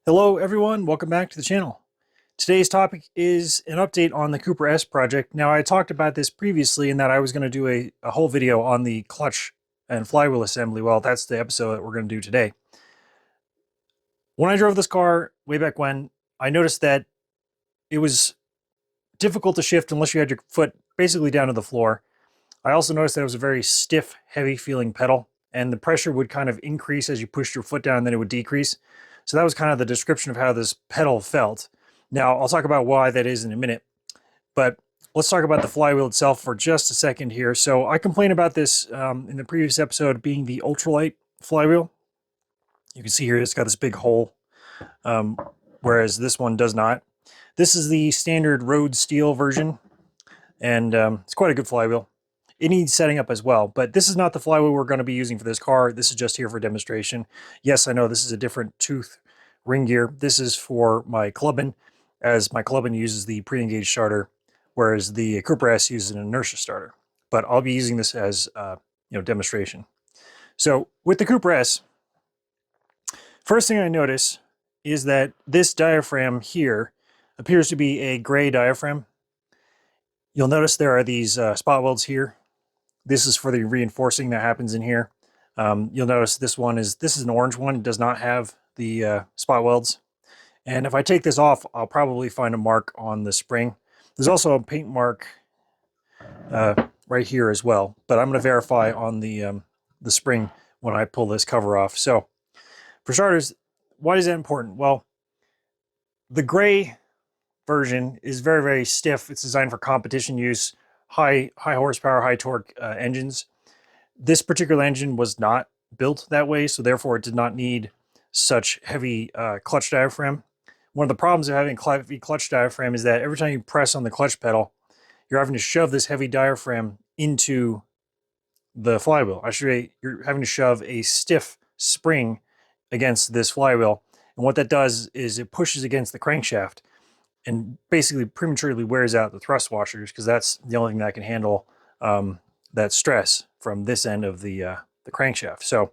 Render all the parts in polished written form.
Hello everyone, welcome back to the channel. Today's topic is an update on the Cooper S project. Now I talked about this previously in that I was going to do a whole video on the clutch and flywheel assembly. Well, that's the episode that we're going to do today. When I drove this car way back when, I noticed that it was difficult to shift unless you had your foot basically down to the floor. I also noticed that it was a very stiff, heavy feeling pedal, and the pressure would kind of increase as you pushed your foot down and then it would decrease. So that was kind of the description of how this pedal felt. Now, I'll talk about why that is in a minute, but let's talk about the flywheel itself for just a second here. So I complained about this in the previous episode being the ultralight flywheel. You can see here it's got this big hole, whereas this one does not. This is the standard road steel version, and it's quite a good flywheel. It needs setting up as well, but this is not the flywheel we're going to be using for this car. This is just here for demonstration. Yes, I know this is a different tooth ring gear. This is for my clubbing, as my clubbing uses the pre-engaged starter, whereas the Cooper S uses an inertia starter. But I'll be using this as demonstration. So with the Cooper S, first thing I notice is that this diaphragm here appears to be a gray diaphragm. You'll notice there are these spot welds here. This is for the reinforcing that happens in here. You'll notice this is an orange one. It does not have the spot welds. And if I take this off, I'll probably find a mark on the spring. There's also a paint mark right here as well, but I'm going to verify on the spring when I pull this cover off. So for starters, why is that important? Well, the gray version is very, very stiff. It's designed for competition use, high horsepower, high torque engines. This particular engine was not built that way, so therefore it did not need such heavy clutch diaphragm. One of the problems of having heavy clutch diaphragm is that every time you press on the clutch pedal, you're having to shove this heavy diaphragm into the flywheel. Actually, you're having to shove a stiff spring against this flywheel. And what that does is it pushes against the crankshaft and basically prematurely wears out the thrust washers, because that's the only thing that can handle that stress from this end of the crankshaft. So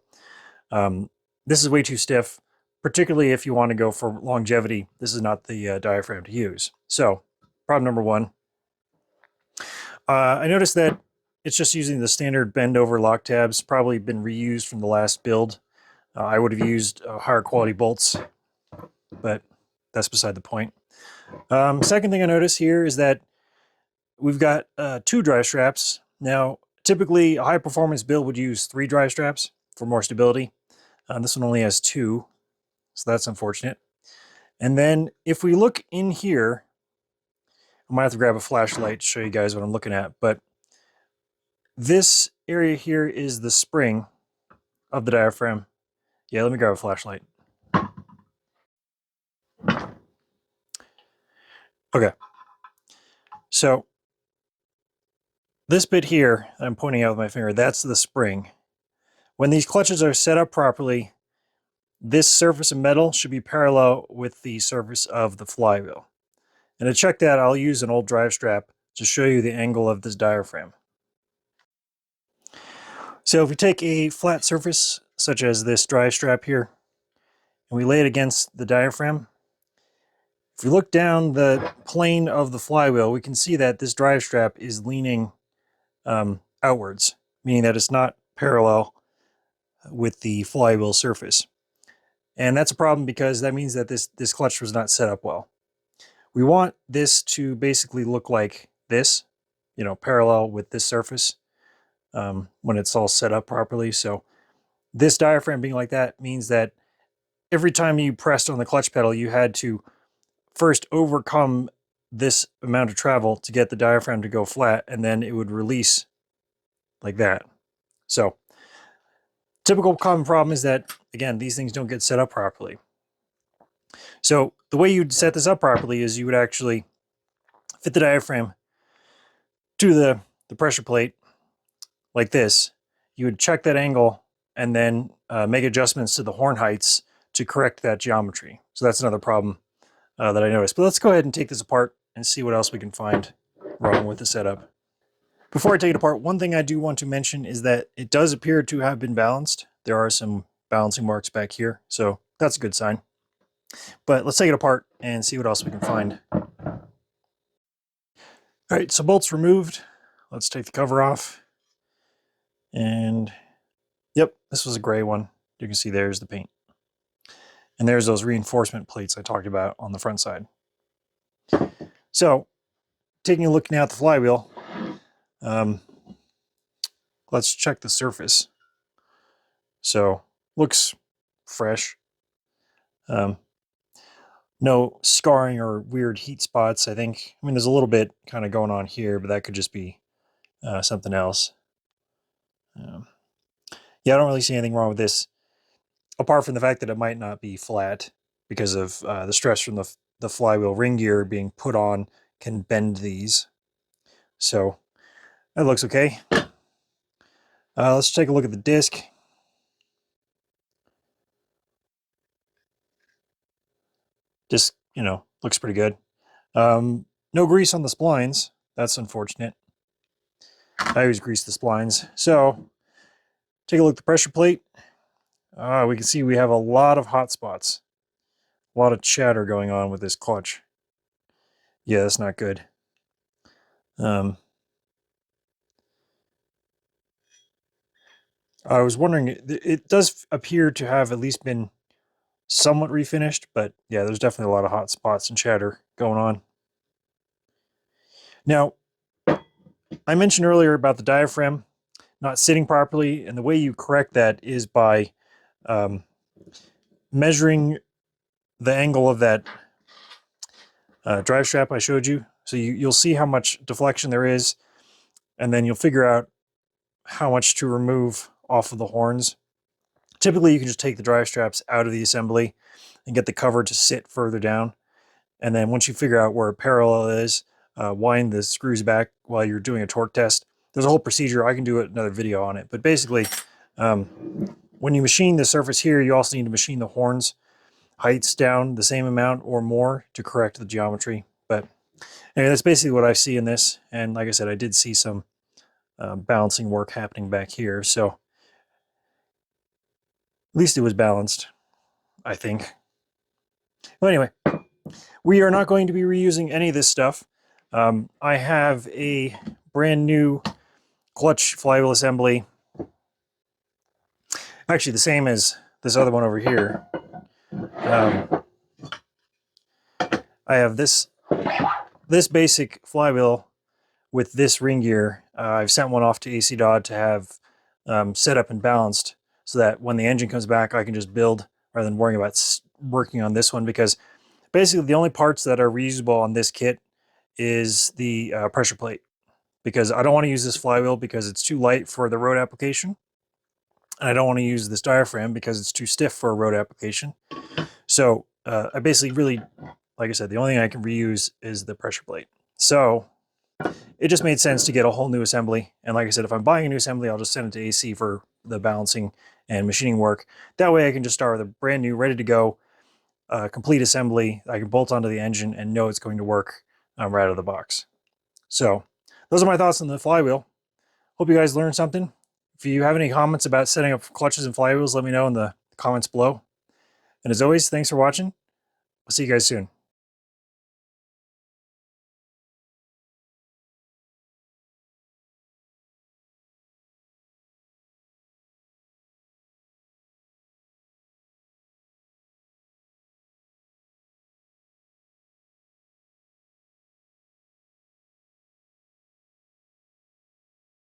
this is way too stiff, particularly if you want to go for longevity. This is not the diaphragm to use. So problem number one, I noticed that it's just using the standard bend over lock tabs, probably been reused from the last build. I would have used higher quality bolts, but that's beside the point. Second thing I notice here is that we've got 2 drive straps. Now, typically a high performance build would use 3 drive straps for more stability. This one only has 2, so that's unfortunate. And then if we look in here, I might have to grab a flashlight to show you guys what I'm looking at, but this area here is the spring of the diaphragm. Yeah, let me grab a flashlight. Okay, so this bit here that I'm pointing out with my finger, that's the spring. When these clutches are set up properly, this surface of metal should be parallel with the surface of the flywheel. And to check that, I'll use an old drive strap to show you the angle of this diaphragm. So if we take a flat surface, such as this drive strap here, and we lay it against the diaphragm, if we look down the plane of the flywheel, we can see that this drive strap is leaning outwards, meaning that it's not parallel with the flywheel surface. And that's a problem because that means that this clutch was not set up well. We want this to basically look like this, parallel with this surface when it's all set up properly. So this diaphragm being like that means that every time you pressed on the clutch pedal, you had to first overcome this amount of travel to get the diaphragm to go flat, and then it would release like that. So typical common problem is that, again, these things don't get set up properly. So the way you'd set this up properly is you would actually fit the diaphragm to the pressure plate like this. You would check that angle and then make adjustments to the horn heights to correct that geometry. So that's another problem that I noticed. But let's go ahead and take this apart and see what else we can find wrong with the setup. Before I take it apart, one thing I do want to mention is that it does appear to have been balanced. There are some balancing marks back here, so that's a good sign. But let's take it apart and see what else we can find. All right, so bolts removed. Let's take the cover off. And yep, this was a gray one. You can see there's the paint. And there's those reinforcement plates I talked about on the front side. So, taking a look now at the flywheel, let's check the surface. So, looks fresh. No scarring or weird heat spots, I think. I mean, there's a little bit kind of going on here, but that could just be something else. Yeah, I don't really see anything wrong with this, apart from the fact that it might not be flat because of the stress from the flywheel ring gear being put on can bend these. So that looks okay. Let's take a look at the disc. Disc, looks pretty good. No grease on the splines. That's unfortunate. I always grease the splines. So take a look at the pressure plate. We can see we have a lot of hot spots. A lot of chatter going on with this clutch. Yeah, that's not good. I was wondering, it does appear to have at least been somewhat refinished, but yeah, there's definitely a lot of hot spots and chatter going on. Now, I mentioned earlier about the diaphragm not sitting properly, and the way you correct that is by measuring the angle of that drive strap I showed you. So you'll see how much deflection there is, and then you'll figure out how much to remove off of the horns. Typically, you can just take the drive straps out of the assembly and get the cover to sit further down. And then once you figure out where a parallel is, wind the screws back while you're doing a torque test. There's a whole procedure. I can do another video on it. But basically, when you machine the surface here, you also need to machine the horns heights down the same amount or more to correct the geometry. But anyway, that's basically what I see in this. And like I said, I did see some balancing work happening back here. So at least it was balanced, I think. Well, anyway, we are not going to be reusing any of this stuff. I have a brand new clutch flywheel assembly. Actually, the same as this other one over here. I have this basic flywheel with this ring gear. I've sent one off to AC Dodd to have set up and balanced so that when the engine comes back, I can just build rather than worrying about working on this one, because basically the only parts that are reusable on this kit is the pressure plate, because I don't want to use this flywheel because it's too light for the road application. And I don't want to use this diaphragm because it's too stiff for a road application. So I basically really, like I said, the only thing I can reuse is the pressure plate. So it just made sense to get a whole new assembly. And like I said, if I'm buying a new assembly, I'll just send it to AC for the balancing and machining work. That way I can just start with a brand new, ready to go, complete assembly. I can bolt onto the engine and know it's going to work right out of the box. So those are my thoughts on the flywheel. Hope you guys learned something. If you have any comments about setting up clutches and flywheels, let me know in the comments below. And as always, thanks for watching. I'll see you guys soon.